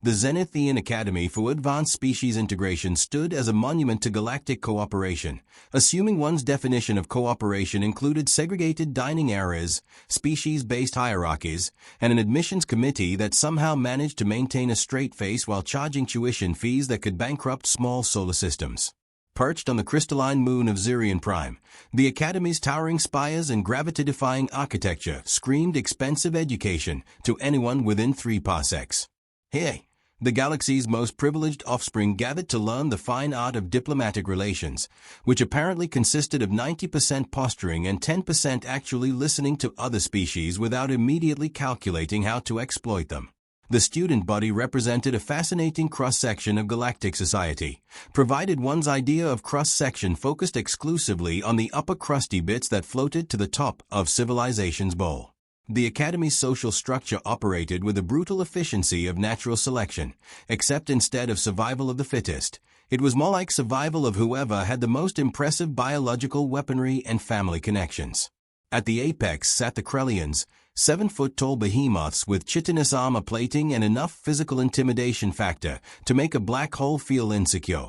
The Zenithian Academy for Advanced Species Integration stood as a monument to galactic cooperation, assuming one's definition of cooperation included segregated dining areas, species-based hierarchies, and an admissions committee that somehow managed to maintain a straight face while charging tuition fees that could bankrupt small solar systems. Perched on the crystalline moon of Zirion Prime, the Academy's towering spires and gravity-defying architecture screamed expensive education to anyone within 3 parsecs. Here, the galaxy's most privileged offspring gathered to learn the fine art of diplomatic relations, which apparently consisted of 90% posturing and 10% actually listening to other species without immediately calculating how to exploit them. The student body represented a fascinating cross-section of galactic society, provided one's idea of cross-section focused exclusively on the upper crusty bits that floated to the top of civilization's bowl. The Academy's social structure operated with a brutal efficiency of natural selection, except instead of survival of the fittest, it was more like survival of whoever had the most impressive biological weaponry and family connections. At the apex sat the Krellians, 7-foot-tall behemoths with chitinous armor plating and enough physical intimidation factor to make a black hole feel insecure.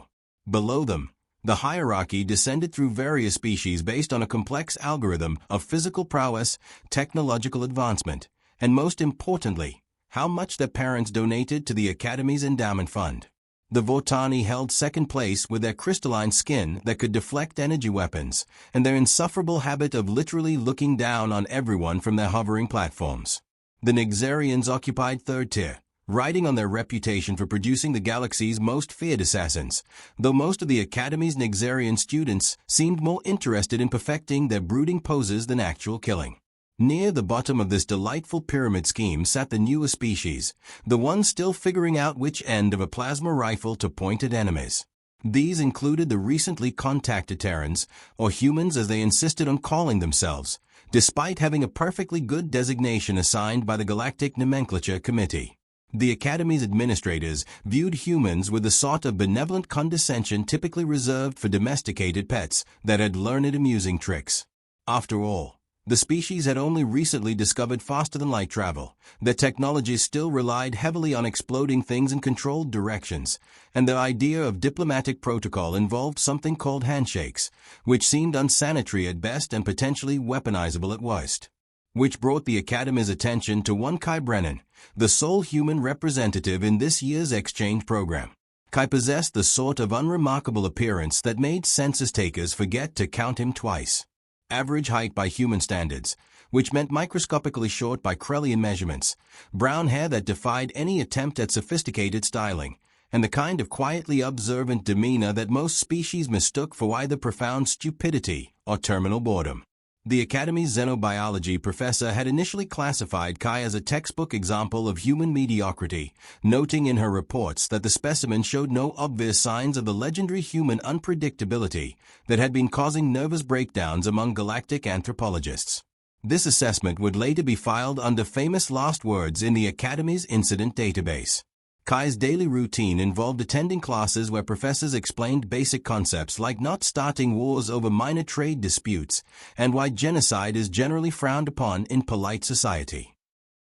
Below them, the hierarchy descended through various species based on a complex algorithm of physical prowess, technological advancement, and most importantly, how much their parents donated to the Academy's endowment fund. The Vortani held second place with their crystalline skin that could deflect energy weapons, and their insufferable habit of literally looking down on everyone from their hovering platforms. The Nixarians occupied third tier, riding on their reputation for producing the galaxy's most feared assassins, though most of the Academy's Nixarian students seemed more interested in perfecting their brooding poses than actual killing. Near the bottom of this delightful pyramid scheme sat the newer species, the ones still figuring out which end of a plasma rifle to point at enemies. These included the recently contacted Terrans, or humans as they insisted on calling themselves, despite having a perfectly good designation assigned by the Galactic Nomenclature Committee. The Academy's administrators viewed humans with the sort of benevolent condescension typically reserved for domesticated pets that had learned amusing tricks. After all, the species had only recently discovered faster-than-light travel. Their technologies still relied heavily on exploding things in controlled directions, and their idea of diplomatic protocol involved something called handshakes, which seemed unsanitary at best and potentially weaponizable at worst. Which brought the Academy's attention to one Kai Brennan, the sole human representative in this year's exchange program. Kai possessed the sort of unremarkable appearance that made census takers forget to count him twice. Average height by human standards, which meant microscopically short by Krellian measurements, brown hair that defied any attempt at sophisticated styling, and the kind of quietly observant demeanor that most species mistook for either profound stupidity or terminal boredom. The Academy's xenobiology professor had initially classified Kai as a textbook example of human mediocrity, noting in her reports that the specimen showed no obvious signs of the legendary human unpredictability that had been causing nervous breakdowns among galactic anthropologists. This assessment would later be filed under famous last words in the Academy's incident database. Kai's daily routine involved attending classes where professors explained basic concepts like not starting wars over minor trade disputes and why genocide is generally frowned upon in polite society.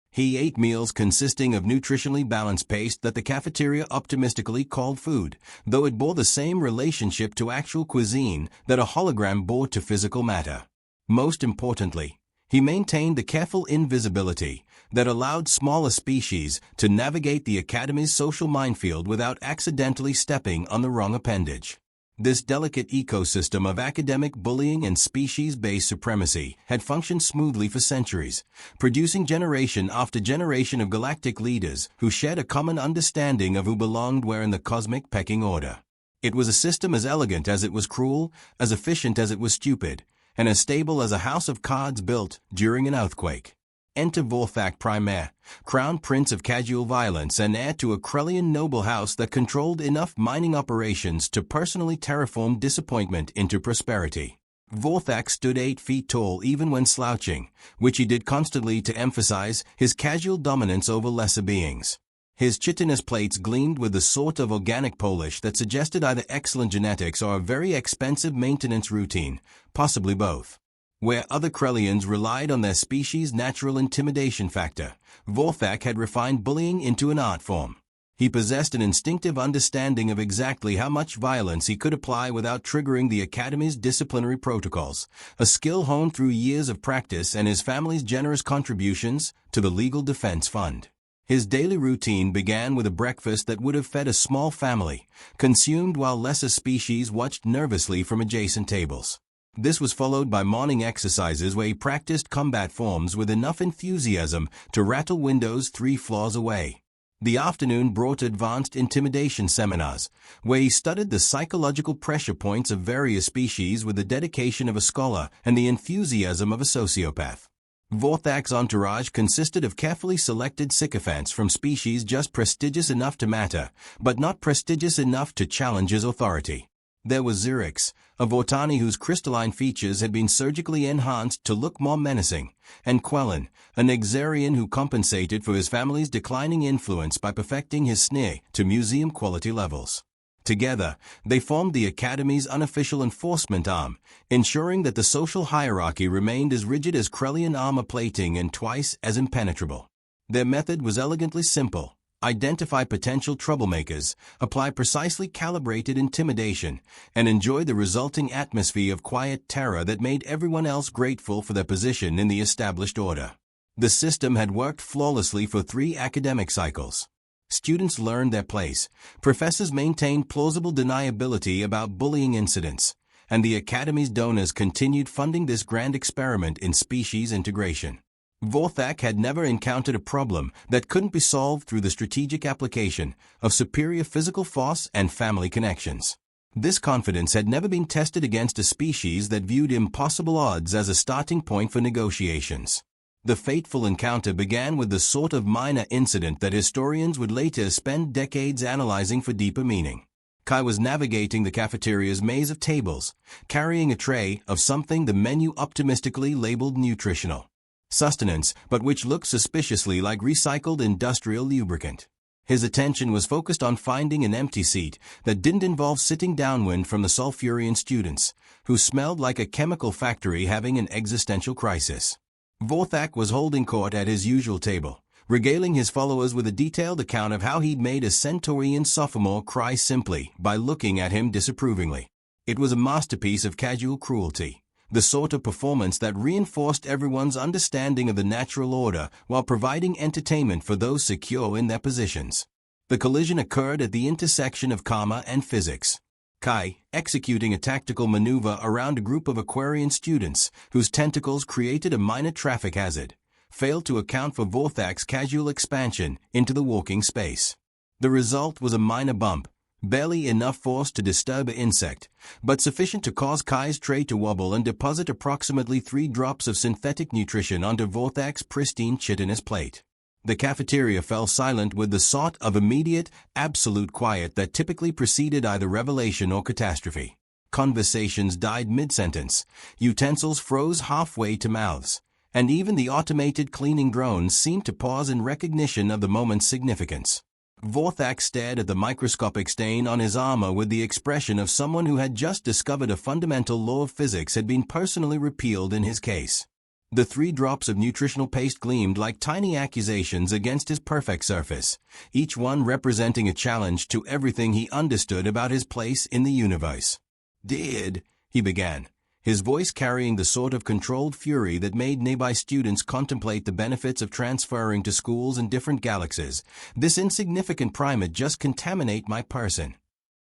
He ate meals consisting of nutritionally balanced paste that the cafeteria optimistically called food, though it bore the same relationship to actual cuisine that a hologram bore to physical matter. Most importantly, he maintained the careful invisibility that allowed smaller species to navigate the Academy's social minefield without accidentally stepping on the wrong appendage. This delicate ecosystem of academic bullying and species-based supremacy had functioned smoothly for centuries, producing generation after generation of galactic leaders who shared a common understanding of who belonged where in the cosmic pecking order. It was a system as elegant as it was cruel, as efficient as it was stupid, and as stable as a house of cards built during an earthquake. Enter Vorthak Primaire, crown prince of casual violence and heir to a Krellian noble house that controlled enough mining operations to personally terraform disappointment into prosperity. Vorthak stood 8 feet tall even when slouching, which he did constantly to emphasize his casual dominance over lesser beings. His chitinous plates gleamed with the sort of organic polish that suggested either excellent genetics or a very expensive maintenance routine, possibly both. Where other Krellians relied on their species' natural intimidation factor, Vorthak had refined bullying into an art form. He possessed an instinctive understanding of exactly how much violence he could apply without triggering the Academy's disciplinary protocols, a skill honed through years of practice and his family's generous contributions to the Legal Defense Fund. His daily routine began with a breakfast that would have fed a small family, consumed while lesser species watched nervously from adjacent tables. This was followed by morning exercises where he practiced combat forms with enough enthusiasm to rattle windows 3 floors away. The afternoon brought advanced intimidation seminars, where he studied the psychological pressure points of various species with the dedication of a scholar and the enthusiasm of a sociopath. Vorthak's entourage consisted of carefully selected sycophants from species just prestigious enough to matter, but not prestigious enough to challenge his authority. There was Xerix, a Vortani whose crystalline features had been surgically enhanced to look more menacing, and Quellen, a Nexarian who compensated for his family's declining influence by perfecting his sneer to museum-quality levels. Together, they formed the Academy's unofficial enforcement arm, ensuring that the social hierarchy remained as rigid as Krellian armor plating and twice as impenetrable. Their method was elegantly simple. Identify potential troublemakers, apply precisely calibrated intimidation, and enjoy the resulting atmosphere of quiet terror that made everyone else grateful for their position in the established order. The system had worked flawlessly for 3 academic cycles. Students learned their place, professors maintained plausible deniability about bullying incidents, and the Academy's donors continued funding this grand experiment in species integration. Vorthak had never encountered a problem that couldn't be solved through the strategic application of superior physical force and family connections. This confidence had never been tested against a species that viewed impossible odds as a starting point for negotiations. The fateful encounter began with the sort of minor incident that historians would later spend decades analyzing for deeper meaning. Kai was navigating the cafeteria's maze of tables, carrying a tray of something the menu optimistically labeled nutritional sustenance, but which looked suspiciously like recycled industrial lubricant. His attention was focused on finding an empty seat that didn't involve sitting downwind from the sulfurian students, who smelled like a chemical factory having an existential crisis. Vorthak was holding court at his usual table, regaling his followers with a detailed account of how he'd made a Centaurian sophomore cry simply by looking at him disapprovingly. It was a masterpiece of casual cruelty, the sort of performance that reinforced everyone's understanding of the natural order while providing entertainment for those secure in their positions. The collision occurred at the intersection of karma and physics. Kai, executing a tactical maneuver around a group of Aquarian students whose tentacles created a minor traffic hazard, failed to account for Vorthak's casual expansion into the walking space. The result was a minor bump, barely enough force to disturb an insect, but sufficient to cause Kai's tray to wobble and deposit approximately 3 drops of synthetic nutrition onto Vorthak's pristine chitinous plate. The cafeteria fell silent with the sort of immediate, absolute quiet that typically preceded either revelation or catastrophe. Conversations died mid-sentence, utensils froze halfway to mouths, and even the automated cleaning drones seemed to pause in recognition of the moment's significance. Vorthak stared at the microscopic stain on his armor with the expression of someone who had just discovered a fundamental law of physics had been personally repealed in his case. The 3 drops of nutritional paste gleamed like tiny accusations against his perfect surface, each one representing a challenge to everything he understood about his place in the universe. "Did," he began, his voice carrying the sort of controlled fury that made nearby students contemplate the benefits of transferring to schools in different galaxies, "this insignificant primate just contaminate my person?"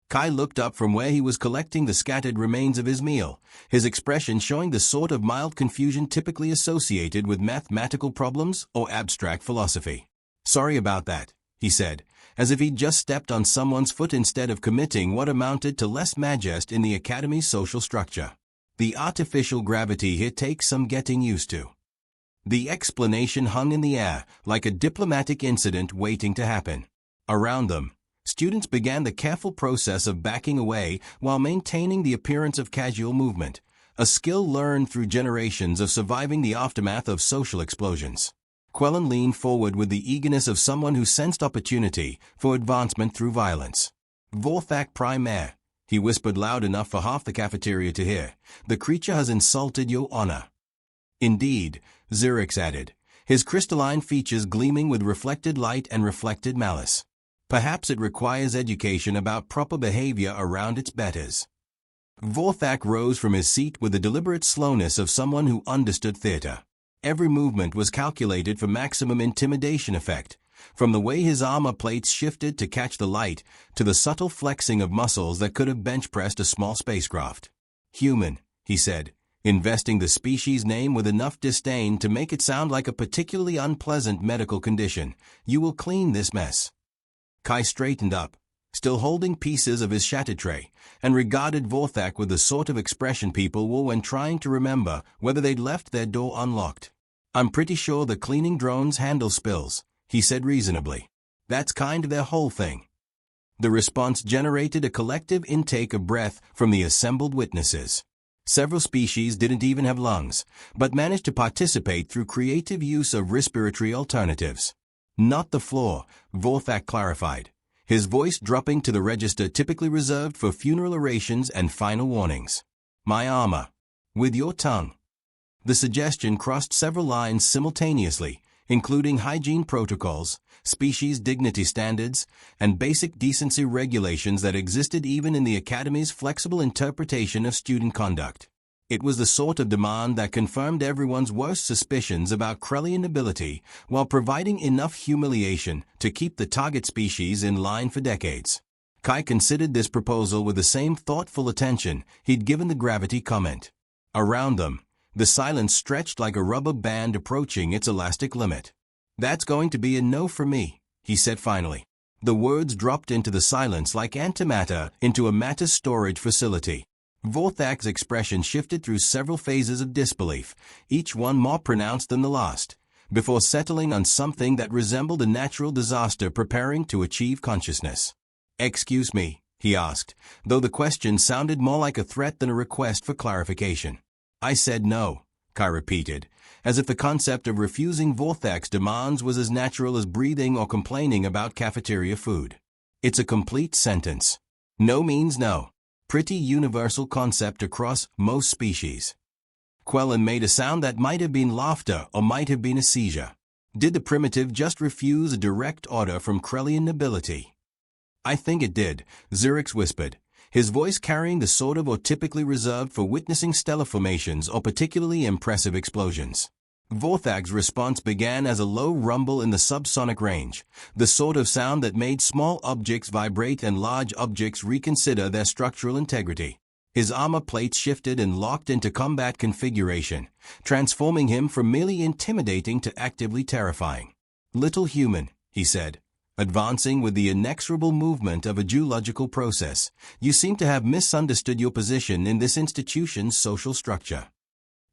Kai looked up from where he was collecting the scattered remains of his meal, his expression showing the sort of mild confusion typically associated with mathematical problems or abstract philosophy. "Sorry about that," he said, as if he'd just stepped on someone's foot instead of committing what amounted to less majest in the Academy's social structure. "The artificial gravity here takes some getting used to." The explanation hung in the air, like a diplomatic incident waiting to happen. Around them, students began the careful process of backing away while maintaining the appearance of casual movement, a skill learned through generations of surviving the aftermath of social explosions. Quellen leaned forward with the eagerness of someone who sensed opportunity for advancement through violence. "Vorthak Primaire," he whispered loud enough for half the cafeteria to hear, "the creature has insulted your honor." "Indeed," Xerix added, his crystalline features gleaming with reflected light and reflected malice. Perhaps it requires education about proper behavior around its betters. Vorthak rose from his seat with the deliberate slowness of someone who understood theater. Every movement was calculated for maximum intimidation effect, from the way his armor plates shifted to catch the light, to the subtle flexing of muscles that could have bench-pressed a small spacecraft. "Human," he said, investing the species name with enough disdain to make it sound like a particularly unpleasant medical condition. "You will clean this mess." Kai straightened up, still holding pieces of his shattered tray, and regarded Vorthak with the sort of expression people wore when trying to remember whether they'd left their door unlocked. "I'm pretty sure the cleaning drones handle spills," he said reasonably. "That's kind of their whole thing." The response generated a collective intake of breath from the assembled witnesses. Several species didn't even have lungs, but managed to participate through creative use of respiratory alternatives. "Not the floor," Vorthak clarified, his voice dropping to the register typically reserved for funeral orations and final warnings. "My armor. With your tongue." The suggestion crossed several lines simultaneously, including hygiene protocols, species dignity standards, and basic decency regulations that existed even in the Academy's flexible interpretation of student conduct. It was the sort of demand that confirmed everyone's worst suspicions about Krellian nobility while providing enough humiliation to keep the target species in line for decades. Kai considered this proposal with the same thoughtful attention he'd given the gravity comment. Around them, the silence stretched like a rubber band approaching its elastic limit. "That's going to be a no for me," he said finally. The words dropped into the silence like antimatter into a matter storage facility. Vorthak's expression shifted through several phases of disbelief, each one more pronounced than the last, before settling on something that resembled a natural disaster preparing to achieve consciousness. "Excuse me," he asked, though the question sounded more like a threat than a request for clarification. "I said no," Kai repeated, as if the concept of refusing Vorthak's demands was as natural as breathing or complaining about cafeteria food. "It's a complete sentence. No means no. Pretty universal concept across most species." Quellen made a sound that might have been laughter or might have been a seizure. Did the primitive just refuse a direct order from Krellian nobility? "I think it did," Xerix whispered, his voice carrying the sort of or typically reserved for witnessing stellar formations or particularly impressive explosions. Vorthak's response began as a low rumble in the subsonic range, the sort of sound that made small objects vibrate and large objects reconsider their structural integrity. His armor plates shifted and locked into combat configuration, transforming him from merely intimidating to actively terrifying. "Little human," he said, advancing with the inexorable movement of a geological process, "you seem to have misunderstood your position in this institution's social structure."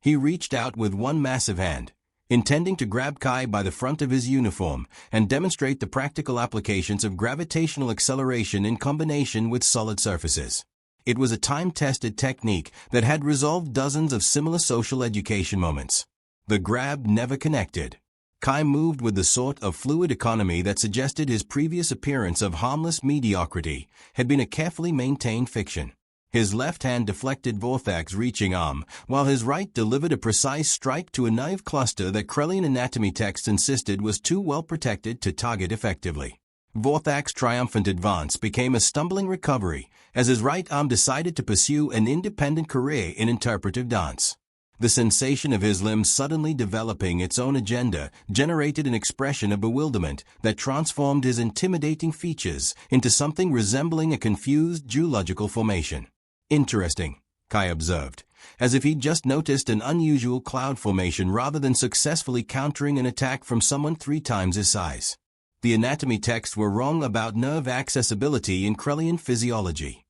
He reached out with one massive hand, intending to grab Kai by the front of his uniform and demonstrate the practical applications of gravitational acceleration in combination with solid surfaces. It was a time-tested technique that had resolved dozens of similar social education moments. The grab never connected. Kai moved with the sort of fluid economy that suggested his previous appearance of harmless mediocrity had been a carefully maintained fiction. His left hand deflected Vorthak's reaching arm, while his right delivered a precise strike to a nerve cluster that Krellian anatomy texts insisted was too well protected to target effectively. Vorthak's triumphant advance became a stumbling recovery as his right arm decided to pursue an independent career in interpretive dance. The sensation of his limbs suddenly developing its own agenda generated an expression of bewilderment that transformed his intimidating features into something resembling a confused geological formation. "Interesting," Kai observed, as if he'd just noticed an unusual cloud formation rather than successfully countering an attack from someone 3 times his size. The anatomy texts were wrong about nerve accessibility in Krellian physiology.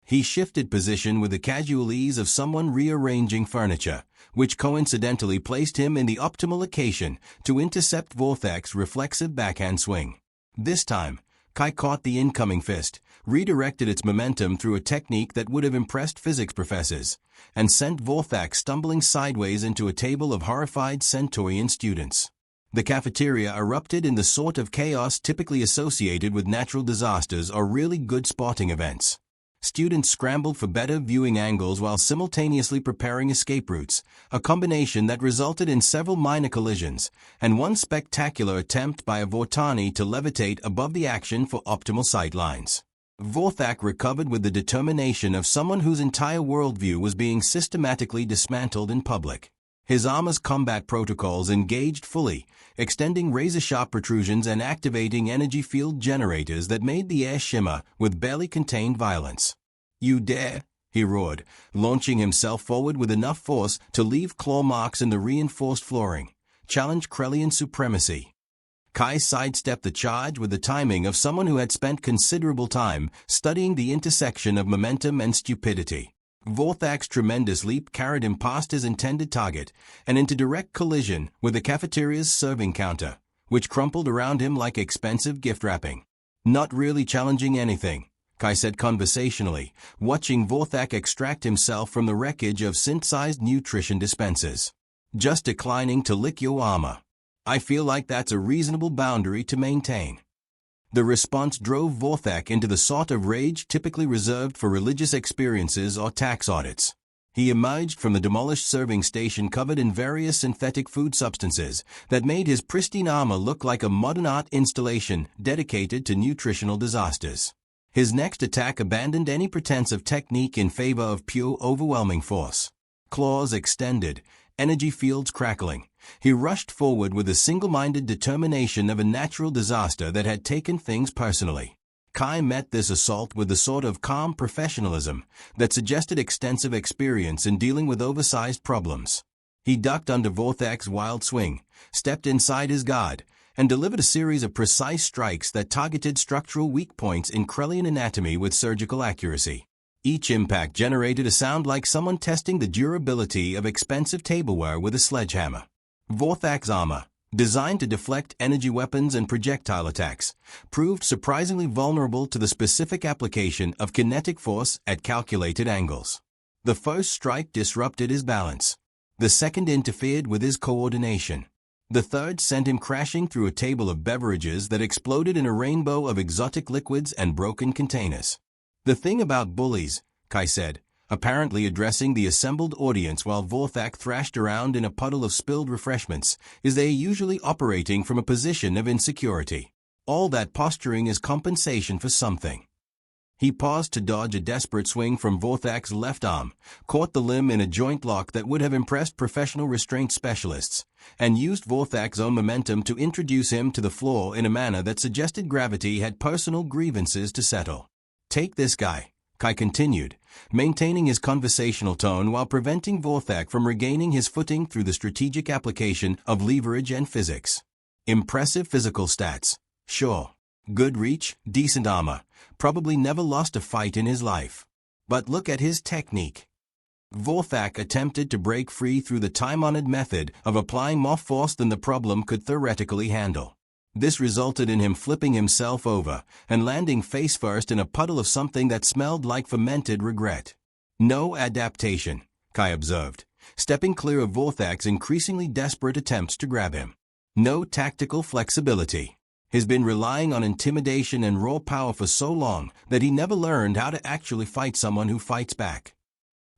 He shifted position with the casual ease of someone rearranging furniture, which coincidentally placed him in the optimal location to intercept Vorthak's reflexive backhand swing. This time, Kai caught the incoming fist, redirected its momentum through a technique that would have impressed physics professors, and sent Vorthak stumbling sideways into a table of horrified Centaurian students. The cafeteria erupted in the sort of chaos typically associated with natural disasters or really good sporting events. Students scrambled for better viewing angles while simultaneously preparing escape routes, a combination that resulted in several minor collisions, and one spectacular attempt by a Vortani to levitate above the action for optimal sight lines. Vorthak recovered with the determination of someone whose entire worldview was being systematically dismantled in public. His armor's combat protocols engaged fully, extending razor-sharp protrusions and activating energy field generators that made the air shimmer with barely contained violence. "You dare?" he roared, launching himself forward with enough force to leave claw marks in the reinforced flooring. Challenge Krellian supremacy. Kai sidestepped the charge with the timing of someone who had spent considerable time studying the intersection of momentum and stupidity. Vorthak's tremendous leap carried him past his intended target and into direct collision with the cafeteria's serving counter, which crumpled around him like expensive gift wrapping. "Not really challenging anything," Kai said conversationally, watching Vorthak extract himself from the wreckage of synthesized nutrition dispensers. "Just declining to lick your armor. I feel like that's a reasonable boundary to maintain." The response drove Vorthak into the sort of rage typically reserved for religious experiences or tax audits. He emerged from the demolished serving station covered in various synthetic food substances that made his pristine armor look like a modern art installation dedicated to nutritional disasters. His next attack abandoned any pretense of technique in favor of pure, overwhelming force. Claws extended, energy fields crackling. He rushed forward with the single-minded determination of a natural disaster that had taken things personally. Kai met this assault with the sort of calm professionalism that suggested extensive experience in dealing with oversized problems. He ducked under Vorthak's wild swing, stepped inside his guard, and delivered a series of precise strikes that targeted structural weak points in Krellian anatomy with surgical accuracy. Each impact generated a sound like someone testing the durability of expensive tableware with a sledgehammer. Vorthak's armor, designed to deflect energy weapons and projectile attacks, proved surprisingly vulnerable to the specific application of kinetic force at calculated angles. The first strike disrupted his balance. The second interfered with his coordination. The third sent him crashing through a table of beverages that exploded in a rainbow of exotic liquids and broken containers. "The thing about bullies," Kai said, apparently addressing the assembled audience while Vorthak thrashed around in a puddle of spilled refreshments, "is they are usually operating from a position of insecurity. All that posturing is compensation for something." He paused to dodge a desperate swing from Vorthak's left arm, caught the limb in a joint lock that would have impressed professional restraint specialists, and used Vorthak's own momentum to introduce him to the floor in a manner that suggested gravity had personal grievances to settle. "Take this guy," Kai continued, maintaining his conversational tone while preventing Vorthak from regaining his footing through the strategic application of leverage and physics. "Impressive physical stats. Sure. Good reach, decent armor, probably never lost a fight in his life. But look at his technique." Vorthak attempted to break free through the time-honored method of applying more force than the problem could theoretically handle. This resulted in him flipping himself over and landing face-first in a puddle of something that smelled like fermented regret. "No adaptation," Kai observed, stepping clear of Vorthak's increasingly desperate attempts to grab him. "No tactical flexibility. He's been relying on intimidation and raw power for so long that he never learned how to actually fight someone who fights back."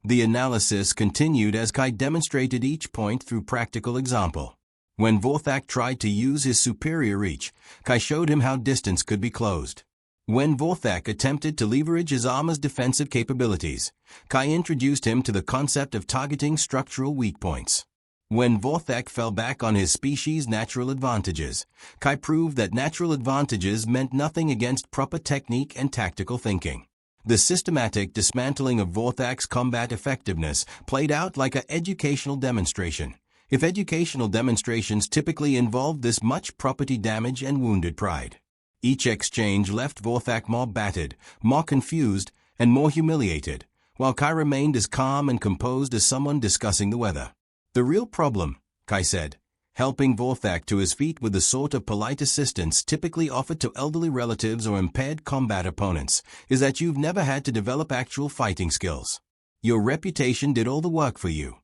The analysis continued as Kai demonstrated each point through practical example. When Vorthak tried to use his superior reach, Kai showed him how distance could be closed. When Vorthak attempted to leverage his armor's defensive capabilities, Kai introduced him to the concept of targeting structural weak points. When Vorthak fell back on his species' natural advantages, Kai proved that natural advantages meant nothing against proper technique and tactical thinking. The systematic dismantling of Vorthak's combat effectiveness played out like an educational demonstration. If educational demonstrations typically involved this much property damage and wounded pride. Each exchange left Vorthak more battered, more confused, and more humiliated, while Kai remained as calm and composed as someone discussing the weather. "The real problem," Kai said, helping Vorthak to his feet with the sort of polite assistance typically offered to elderly relatives or impaired combat opponents, "is that you've never had to develop actual fighting skills. Your reputation did all the work for you."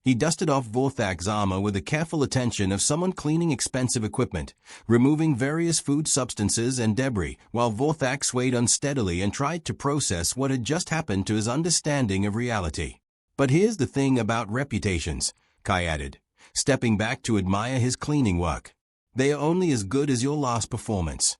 He dusted off Vorthak's armor with the careful attention of someone cleaning expensive equipment, removing various food substances and debris, while Vorthak swayed unsteadily and tried to process what had just happened to his understanding of reality. But here's the thing about reputations, Kai added, stepping back to admire his cleaning work. They are only as good as your last performance.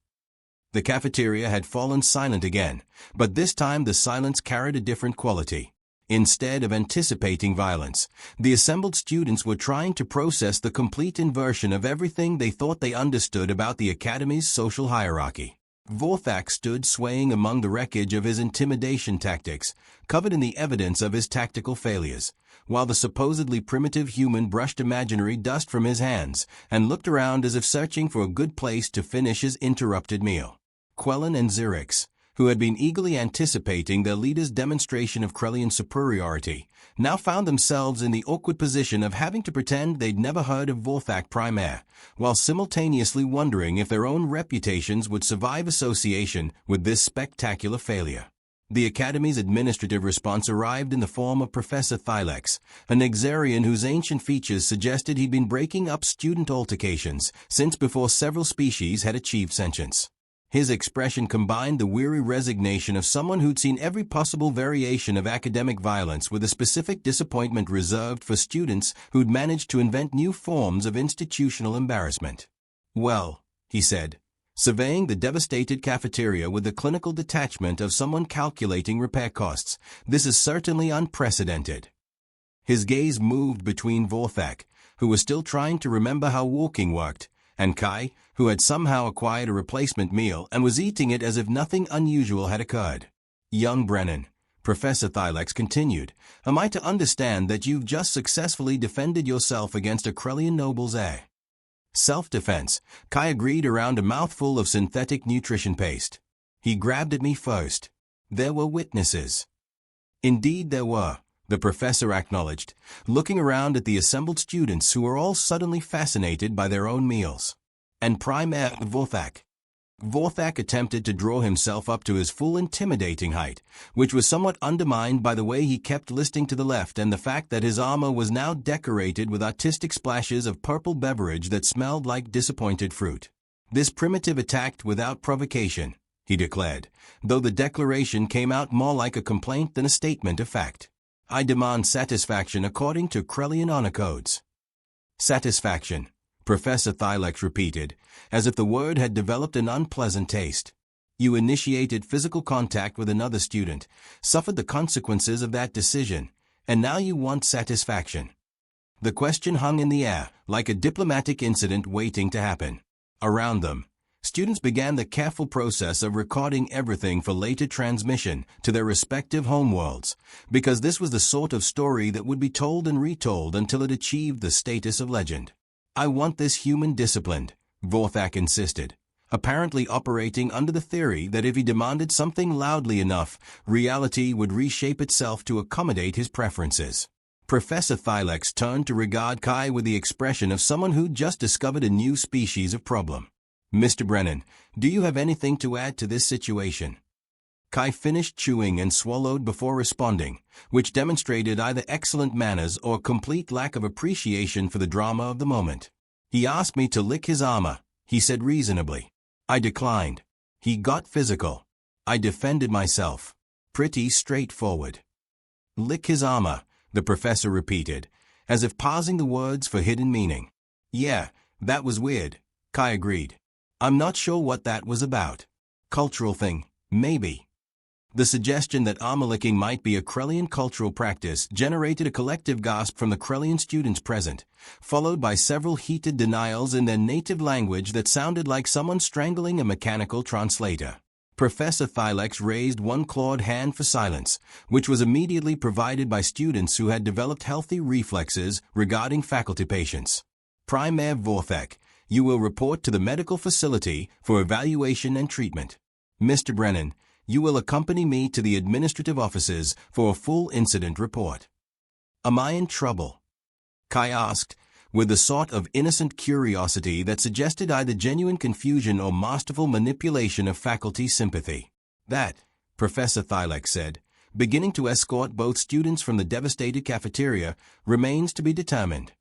The cafeteria had fallen silent again, but this time the silence carried a different quality. Instead of anticipating violence, the assembled students were trying to process the complete inversion of everything they thought they understood about the Academy's social hierarchy. Vorthak stood swaying among the wreckage of his intimidation tactics, covered in the evidence of his tactical failures, while the supposedly primitive human brushed imaginary dust from his hands and looked around as if searching for a good place to finish his interrupted meal. Quellen and Xerix, who had been eagerly anticipating their leader's demonstration of Krellian superiority, now found themselves in the awkward position of having to pretend they'd never heard of Vorthak Primaire, while simultaneously wondering if their own reputations would survive association with this spectacular failure. The Academy's administrative response arrived in the form of Professor Thylex, a Nexarian whose ancient features suggested he'd been breaking up student altercations since before several species had achieved sentience. His expression combined the weary resignation of someone who'd seen every possible variation of academic violence with a specific disappointment reserved for students who'd managed to invent new forms of institutional embarrassment. "Well," he said, surveying the devastated cafeteria with the clinical detachment of someone calculating repair costs, "this is certainly unprecedented." His gaze moved between Vorthak, who was still trying to remember how walking worked, and Kai, who had somehow acquired a replacement meal and was eating it as if nothing unusual had occurred. "Young Brennan," Professor Thylex continued, "am I to understand that you've just successfully defended yourself against a Krellian noble's heir?" "Self-defense," Kai agreed around a mouthful of synthetic nutrition paste. "He grabbed at me first. There were witnesses." "Indeed there were," the professor acknowledged, looking around at the assembled students who were all suddenly fascinated by their own meals. "And Primaire Vorthak." Vorthak attempted to draw himself up to his full intimidating height, which was somewhat undermined by the way he kept listing to the left and the fact that his armor was now decorated with artistic splashes of purple beverage that smelled like disappointed fruit. "This primitive attacked without provocation," he declared, though the declaration came out more like a complaint than a statement of fact. "I demand satisfaction according to Krellian honor codes." "Satisfaction," Professor Thylex repeated, as if the word had developed an unpleasant taste. "You initiated physical contact with another student, suffered the consequences of that decision, and now you want satisfaction." The question hung in the air, like a diplomatic incident waiting to happen. Around them, students began the careful process of recording everything for later transmission to their respective homeworlds, because this was the sort of story that would be told and retold until it achieved the status of legend. "I want this human disciplined," Vorthak insisted, apparently operating under the theory that if he demanded something loudly enough, reality would reshape itself to accommodate his preferences. Professor Thylex turned to regard Kai with the expression of someone who'd just discovered a new species of problem. "Mr. Brennan, do you have anything to add to this situation?" Kai finished chewing and swallowed before responding, which demonstrated either excellent manners or complete lack of appreciation for the drama of the moment. "He asked me to lick his armor," he said reasonably. "I declined. He got physical. I defended myself. Pretty straightforward." "Lick his armor," the professor repeated, as if pausing the words for hidden meaning. "Yeah, that was weird," Kai agreed. "I'm not sure what that was about. Cultural thing, maybe." The suggestion that armor-licking might be a Krellian cultural practice generated a collective gasp from the Krellian students present, followed by several heated denials in their native language that sounded like someone strangling a mechanical translator. Professor Thylex raised one clawed hand for silence, which was immediately provided by students who had developed healthy reflexes regarding faculty patients. "Primaire Vorthak, you will report to the medical facility for evaluation and treatment. Mr. Brennan, you will accompany me to the administrative offices for a full incident report." "Am I in trouble?" Kai asked, with the sort of innocent curiosity that suggested either genuine confusion or masterful manipulation of faculty sympathy. "That," Professor Thylex said, beginning to escort both students from the devastated cafeteria, remains to be determined.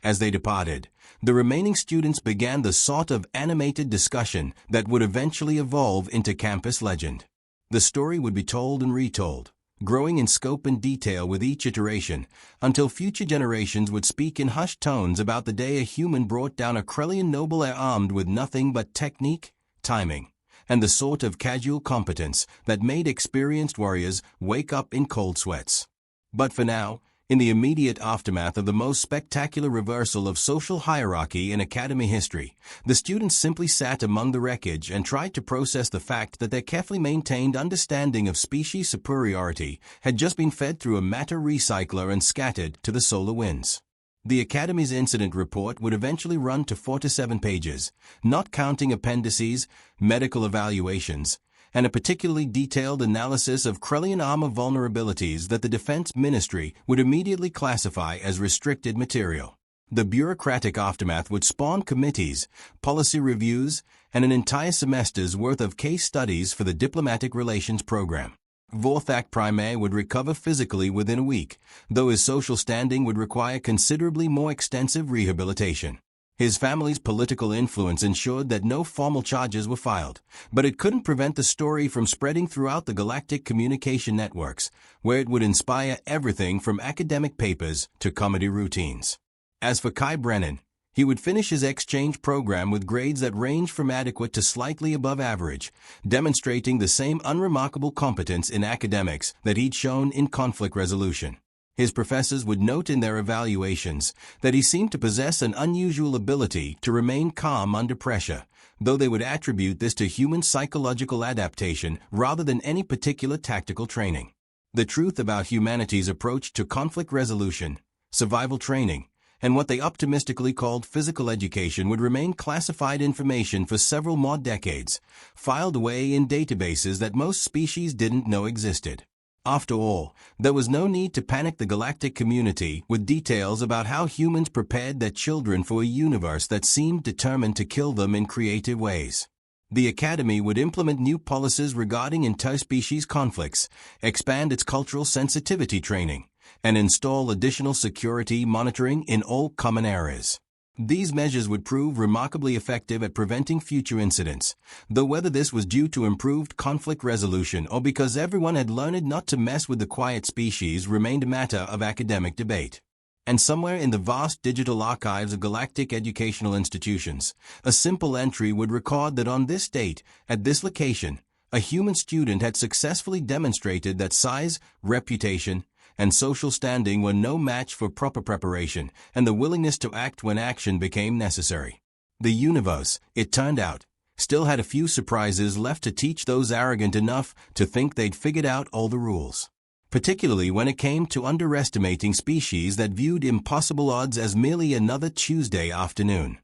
As they departed, the remaining students began the sort of animated discussion that would eventually evolve into campus legend. The story would be told and retold, growing in scope and detail with each iteration, until future generations would speak in hushed tones about the day a human brought down a Krellian noble armed with nothing but technique, timing, and the sort of casual competence that made experienced warriors wake up in cold sweats. But for now, in the immediate aftermath of the most spectacular reversal of social hierarchy in academy history, the students simply sat among the wreckage and tried to process the fact that their carefully maintained understanding of species superiority had just been fed through a matter recycler and scattered to the solar winds. The Academy's incident report would eventually run to 4 to 7 pages, not counting appendices, medical evaluations, and a particularly detailed analysis of Krellian armor vulnerabilities that the Defense Ministry would immediately classify as restricted material. The bureaucratic aftermath would spawn committees, policy reviews, and an entire semester's worth of case studies for the diplomatic relations program. Vorthak Primaire would recover physically within a week, though his social standing would require considerably more extensive rehabilitation. His family's political influence ensured that no formal charges were filed, but it couldn't prevent the story from spreading throughout the galactic communication networks, where it would inspire everything from academic papers to comedy routines. As for Kai Brennan, he would finish his exchange program with grades that ranged from adequate to slightly above average, demonstrating the same unremarkable competence in academics that he'd shown in conflict resolution. His professors would note in their evaluations that he seemed to possess an unusual ability to remain calm under pressure, though they would attribute this to human psychological adaptation rather than any particular tactical training. The truth about humanity's approach to conflict resolution, survival training, and what they optimistically called physical education would remain classified information for several more decades, filed away in databases that most species didn't know existed. After all, there was no need to panic the galactic community with details about how humans prepared their children for a universe that seemed determined to kill them in creative ways. The Academy would implement new policies regarding interspecies conflicts, expand its cultural sensitivity training, and install additional security monitoring in all common areas. These measures would prove remarkably effective at preventing future incidents, though whether this was due to improved conflict resolution or because everyone had learned not to mess with the quiet species remained a matter of academic debate. And somewhere in the vast digital archives of galactic educational institutions, a simple entry would record that on this date, at this location, a human student had successfully demonstrated that size, reputation, and social standing were no match for proper preparation and the willingness to act when action became necessary. The universe, it turned out, still had a few surprises left to teach those arrogant enough to think they'd figured out all the rules. Particularly when it came to underestimating species that viewed impossible odds as merely another Tuesday afternoon.